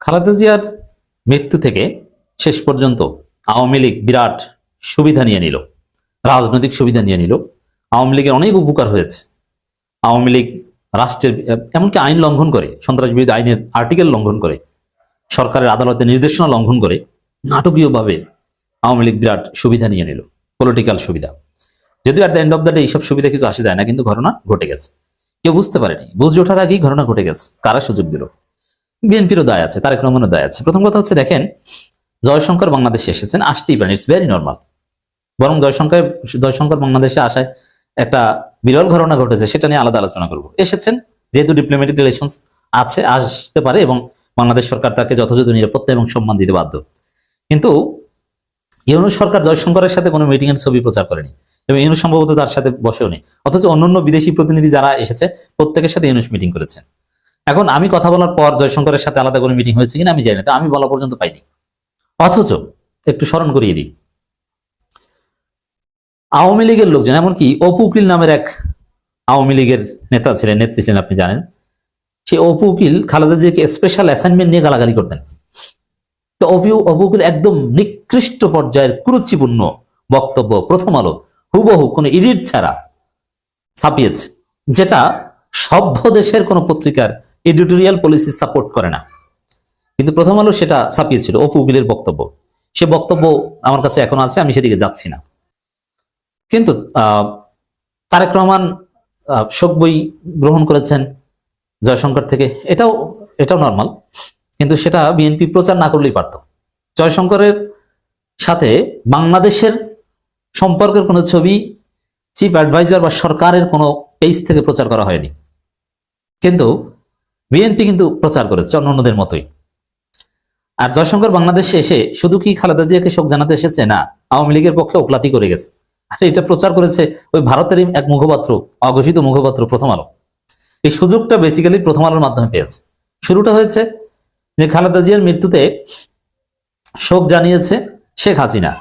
খালেদা জিয়ার মৃত্যু থেকে শেষ পর্যন্ত আওয়ামী লীগ বিরাট সুবিধা নিয়ে নিল, রাজনৈতিক সুবিধা নিয়ে নিল। আওয়ামী লীগের অনেক উপকার হয়েছে। আওয়ামী লীগ রাষ্ট্রের এমনকি আইন লঙ্ঘন করে, সন্ত্রাস বিরোধী আইনের আর্টিকেল লঙ্ঘন করে, সরকারের আদালতের নির্দেশনা লঙ্ঘন করে নাটকীয়ভাবে আওয়ামী লীগ বিরাট সুবিধা নিয়ে নিল, পলিটিক্যাল সুবিধা। যদিও at the end of the day এইসব সুবিধা কিছু আসে যায় না, কিন্তু ঘটনা ঘটে গেছে। কেউ বুঝতে পারেনি, বুঝে ওঠার আগেই ঘটনা ঘটে গেছে। কারা সুযোগ দিল? বিএনপিরও দায় আছে, তারেক রহমানের দায় আছে। প্রথম কথা হচ্ছে, দেখেন, জয়শঙ্কর বাংলাদেশে এসেছেন, আসতেই পারেন, ইটস ভেরি নর্মাল। বরং জয়শঙ্কর বাংলাদেশে আসায় একটা বিরল ঘটনা ঘটেছে, সেটা নিয়ে আলাদা আলোচনা করব। এসেছেন যেহেতু ডিপ্লোম্যাটিক রিলেশনস আছে, আসতে পারে, এবং বাংলাদেশ সরকার তাকে যথাযথ নিরাপত্তা এবং সম্মান দিতে বাধ্য। কিন্তু ইউনূস সরকার জয়শঙ্করের সাথে কোনো মিটিং এর ছবি প্রচার করেনি, এবং ইউনূস সম্ভবত তার সাথে বসেও নেই। অথচ অন্যান্য বিদেশি প্রতিনিধি যারা এসেছে প্রত্যেকের সাথে ইউনূস মিটিং করেছেন। এখন আমি কথা বলার পর জয়শঙ্করের সাথে আলাদা করে মিটিং হয়েছে কিনা আমি জানি না, তো আমি বলা পর্যন্ত পাইনি। অথচ একটু স্মরণ করিয়ে দিই, আওয়ামী লীগের লোকজন, এমনকি অপু উকিল নামের এক আওয়ামী লীগের নেতা ছিলেন, নেত্রী ছিলেন, আপনি জানেন, সে অপু উকিল খালেদা জিয়াকে স্পেশাল অ্যাসাইনমেন্ট নিয়ে গালাগালি করতেন। তো অপু উকিল একদম নিকৃষ্ট পর্যায়ের কুরুচিপূর্ণ বক্তব্য প্রথম আলো হুবহু কোনো এডিট ছাড়া ছাপিয়েছে, যেটা সভ্য দেশের কোনো পত্রিকার এডিটোরিয়াল পলিসি সাপোর্ট করে না। কিন্তু প্রথম আলো সেটা ছাপিয়েছিল, অপু উকিলের বক্তব্য। সে বক্তব্য আমার কাছে এখন আছে, আমি সেদিকে যাচ্ছি না। কিন্তু তারেক রহমান শোক বই গ্রহণ করেছেন জয়শঙ্কর থেকে, এটাও নর্মাল। কিন্তু সেটা বিএনপি প্রচার না করলেই পারত। জয়শঙ্করের সাথে বাংলাদেশের সম্পর্কের কোনো ছবি চিফ অ্যাডভাইজার বা সরকারের কোনো পেজ থেকে প্রচার করা হয়নি, কিন্তু বিএনপি কিন্তু প্রচার করেছে অন্যদের মতোই। আর জয়শঙ্কর বাংলাদেশে এসে শুধু কি খালেদা জিয়াকে শোক জানাতে এসেছে? না, আওয়ামী লীগের পক্ষে ওকলাতি করে গেছে। আর এটা প্রচার করেছে ওই ভারতের এক মুখপাত্র, অঘোষিত মুখপাত্র প্রথম আলো। এই সুযোগটা বেসিক্যালি প্রথম আলোর মাধ্যমে পেয়েছে। শুরুটা হয়েছে যে খালেদা জিয়ার মৃত্যুতে শোক জানিয়েছে শেখ হাসিনা।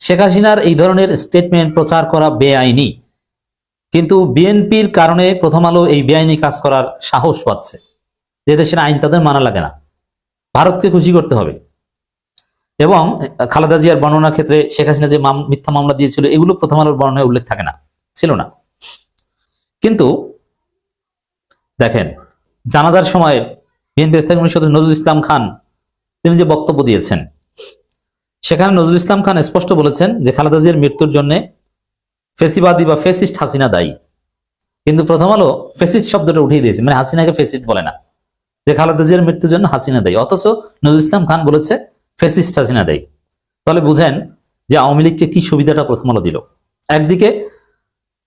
শেখ হাসিনার এই ধরনের স্টেটমেন্ট প্রচার করা বেআইনি, কিন্তু বিএনপির কারণে প্রথম আলো এই বেআইনি কাজ করার সাহস পাচ্ছে। যে দেশের আইন তাদের মানা লাগে না, ভারতকে খুশি করতে হবে। এবং খালেদা জিয়ার বর্ণনার ক্ষেত্রে শেখ হাসিনা যে মিথ্যা মামলা দিয়েছিল, এগুলো প্রথম আলোর বর্ণনায় উল্লেখ থাকে না, ছিল না। কিন্তু দেখেন, জানাজার সময় বিএনপি স্থায়ী কমিটির সদস্য নজরুল ইসলাম খান তিনি যে বক্তব্য দিয়েছেন, সেখানে নজরুল ইসলাম খান স্পষ্ট বলেছেন যে খালেদা জিয়ার মৃত্যুর জন্য ফেসিবাদী বা ফেসিস্ট হাসিনা দায়ী। কিন্তু প্রথম আলো ফেসিস্ট শব্দটা উঠিয়ে দিয়েছে, মানে হাসিনাকে ফেসিস্ট বলে না, যে খালেদা জিয়ার মৃত্যুর জন্য হাসিনা দায়ী। অথচ নজরুল ইসলাম খান বলেছে ফেসিস্ট হাসিনা দায়ী। তাহলে বুঝেন যে আওয়ামী লীগকে কি সুবিধাটা প্রথম আলো দিল। একদিকে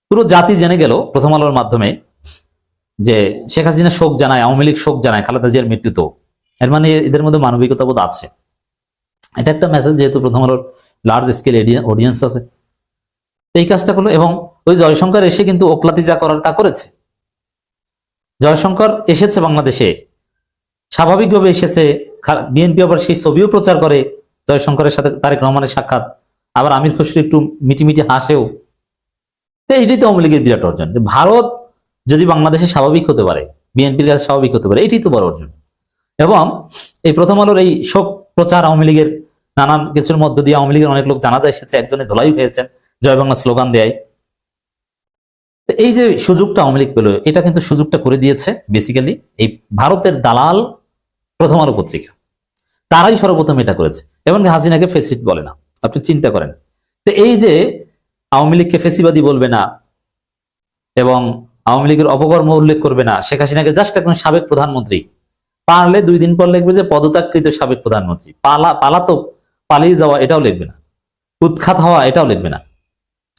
পুরো জাতি জেনে গেল প্রথম আলোর মাধ্যমে যে শেখ হাসিনা শোক জানায়, আওয়ামী লীগ শোক জানায় খালেদা জিয়ার মৃত্যুতেও। এর মানে এদের মধ্যে মানবিকতা বোধ আছে। এটা একটা মেসেজ, যেহেতু প্রথম আলোর লার্জ স্কেল অডিয়েন্স আছে, এই কাজটা করলো। এবং ওই জয়শঙ্কর এসে কিন্তু ওকলাতি যা করার তা করেছে। জয়শঙ্কর এসেছে বাংলাদেশে, স্বাভাবিকভাবে এসেছে। বিএনপি আবার সেই ছবিও প্রচার করে জয়শঙ্করের সাথে তারেক রহমানের সাক্ষাৎ, আবার আমির খসরু একটু মিটিমিটি হাসেও। এটাই তো আওয়ামী লীগের বিরাট অর্জন। ভারত যদি বাংলাদেশে স্বাভাবিক হতে পারে, বিএনপির কাছে স্বাভাবিক হতে পারে, এটাই তো বড় অর্জন। এবং এই প্রথম আলোর এই শোক প্রচার আওয়ামী লীগের নানান কিছুর মধ্য দিয়ে আওয়ামী লীগের অনেক লোক জানাজা এসেছে, একজনে ধোলাই হয়েছেন, জয় বাংলা স্লোগান দেয়। এই যে সুযোগটা আওয়ামী লীগ পেল, এটা কিন্তু সুযোগটা করে দিয়েছে বেসিক্যালি এই ভারতের দালাল প্রথম আলো পত্রিকা। তারাই সর্বপ্রথম এটা করেছে, এবং হাসিনাকে ফেসিস্ট বলে না। আপনি চিন্তা করেন, তো এই যে আওয়ামী লীগকে ফেসিবাদী বলবে না এবং আওয়ামী লীগের অপকর্ম উল্লেখ করবে না, শেখ হাসিনাকে জাস্ট একজন সাবেক প্রধানমন্ত্রী, পারলে 2 দিন পর লিখবে যে পদত্যাগকৃত সাবেক প্রধানমন্ত্রী, পালাতক, পালিয়ে যাওয়া এটাও লিখবে না, উৎখাত হওয়া এটাও লিখবে না।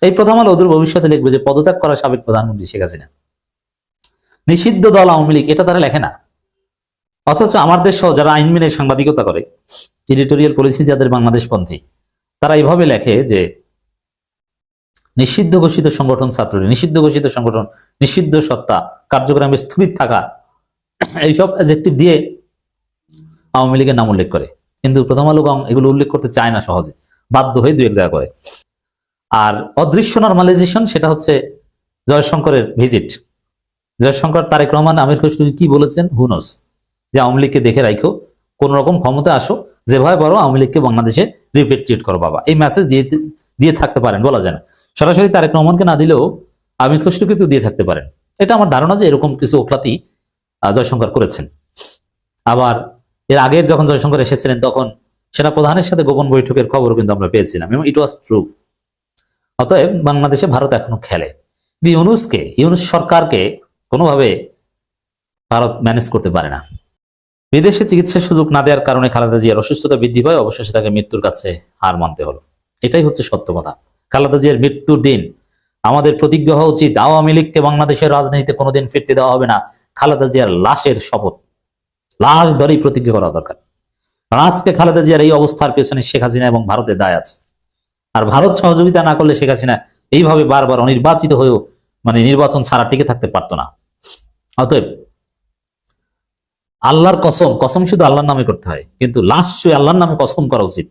এই প্রথম আলো ওদের ভবিষ্যতে লিখবে যে পদত্যাগ করা সাবেক প্রধানমন্ত্রী শেখ হাসিনা। নিষিদ্ধ দল আওয়ামী লীগ, এটা তারা লেখে না। অথচ আমার দেশ সহ যারা আইন মেনে সাংবাদিকতা করে, এডিটোরিয়াল পলিসি যাদের বাংলাদেশপন্থী, তারা এইভাবে লেখে যে নিষিদ্ধ ঘোষিত সংগঠন ছাত্রলীগ, নিষিদ্ধ ঘোষিত সংগঠন, নিষিদ্ধ সত্তা, কার্যক্রমে স্থগিত থাকা, এইসব অ্যাডজেক্টিভ দিয়ে আওয়ামী লীগের নাম উল্লেখ করে। কিন্তু প্রথম আলো এগুলো উল্লেখ করতে চায় না সহজে, বাধ্য হয়ে 2-1 জায়গা করে। আর অদৃশ্য নরমালাইজেশন, সেটা হচ্ছে জয়শঙ্করের ভিজিট। জয়শঙ্কর তারেক রহমান আমির খসরু কি বলেছেন হু নোস, যে আওয়ামী লীগকে দেখে রাখো, কোন রকম ক্ষমতা আসো, যেভাবে পারো আওয়ামী লীগকে বাংলাদেশে রিপেট্রিয়েট করো বাবা, এই মেসেজ দিয়ে দিয়ে থাকতে পারেন, বলা যায় না। সরাসরি তারেক রহমানকে না দিলেও আমির খসরুকে তো দিয়ে থাকতে পারেন। এটা আমার ধারণা যে এরকম কিছু ওকলাতি জয়শঙ্কর করেছেন। আবার এর আগের যখন জয়শঙ্কর এসেছিলেন তখন সেনা প্রধানের সাথে গোপন বৈঠকের খবর কিন্তু আমরা পেয়েছিলাম, এবং ইট ওয়াজ ট্রু। অতএব বাংলাদেশে ভারত এখনো খেলে। ইউনুস সরকারকে কোনোভাবে ভারত ম্যানেজ করতে পারে না। বিদেশে চিকিৎসার সুযোগ না দেওয়ার কারণে খালেদা জিয়ার অসুস্থতা বৃদ্ধি পায়, অবশেষে তাকে মৃত্যুর কাছে হার মানতে হলো। এটাই হচ্ছে সত্য কথা। খালেদা জিয়ার মৃত্যুর দিন আমাদের প্রতিজ্ঞা হওয়া উচিত, আওয়ামী লীগকে বাংলাদেশের রাজনীতিতে কোনোদিন ফিরতে দেওয়া হবে না। খালেদা জিয়ার লাশের শপথ, লাশ ধরেই প্রতিজ্ঞা করা দরকার। কারণ আজকে খালেদা জিয়ার এই অবস্থার পেছনে শেখ হাসিনা এবং ভারতের দায় আছে। আর ভারত সহযোগিতা না করলে শেখ হাসিনা এইভাবে বারবার অনির্বাচিত হয়েও নির্বাচন ছাড়া টিকে থাকতে পারতো না। অতএব আল্লাহর কসম, কসম শুধু আল্লাহর নামে করতে হয়, কিন্তু লাস্ট আল্লাহর নামে কসম করা উচিত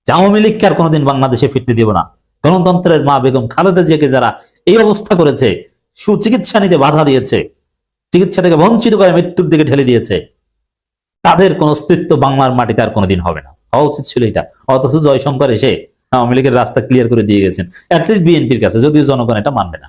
যে আওয়ামী লীগকে আর কোনোদিন বাংলাদেশে ফিরতে দিব না। গণতন্ত্রের মা বেগম খালেদা জিয়াকে যারা এই অবস্থা করেছে, সুচিকিৎসা নিতে বাধা দিয়েছে, চিকিৎসা থেকে বঞ্চিত করে মৃত্যুর দিকে ঠেলে দিয়েছে, তাদের কোন অস্তিত্ব বাংলার মাটিতে আর কোনোদিন হবে না। হওয়া উচিত ছিল এটা। অথচ জয়শঙ্কর এসে আওয়ামী লীগের রাস্তা ক্লিয়ার করে দিয়ে গেছেন, অ্যাটলিস্ট বিএনপির কাছে, যদিও জনগণ এটা মানবে না।